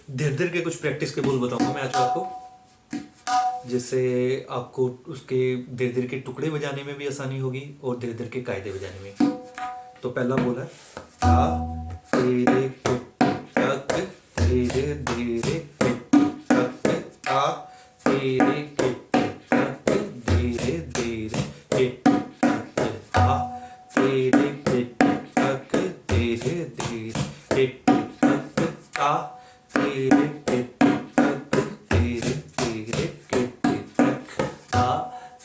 धीरे धीरे के कुछ प्रैक्टिस के बोल बताऊंगा मैं आज आपको, जिससे आपको उसके धीरे धीरे के टुकड़े बजाने में भी आसानी होगी और धीरे धीरे के कायदे बजाने में। तो पहला बोला है ता तेरे टक धीरे धीरे टक ता तेरे टक धीरे धीरे ता तेरे टक धीरे धीरे ता तेरे टक धीरे धीरे ता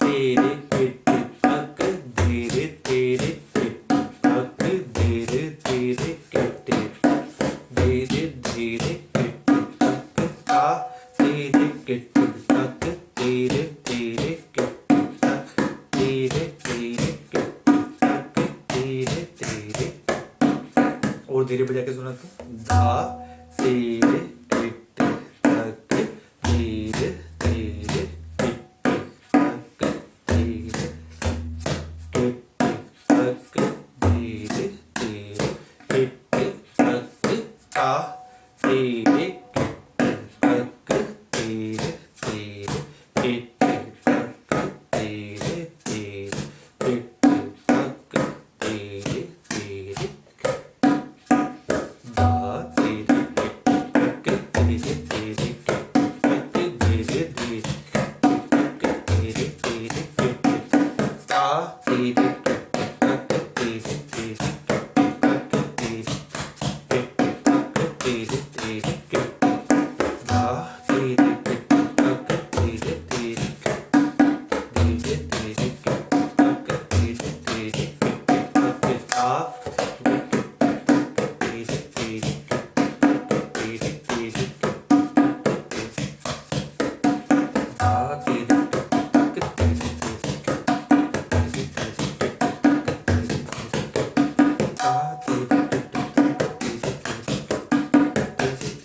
तेरे टक धीरे धीरे टक धीरे धीरे धीरे धीरे ता तेरे टक धीरे धीरे धीरे धीरे धीरे धीरे। और धीरे बजा के सुना तो धा तेरे तक धीरे धीरे तक धीरे तक धीरे धीरे तक ता तेरे तक धीरे धीरे तक धीरे धीरे तक धीरे धीरे धा तेरे तक धीरे धीरे तक धीरे धीरे तक धीरे धीरे ता तेरे तक धीरे धीरे तक धीरे धीरे धा तेरे तक धीरे धीरे धीरे धीरे तक धीरे धीरे ता धीरे धीरे धीरे धीरे धा तेरे तक धीरे धीरे ता तेरे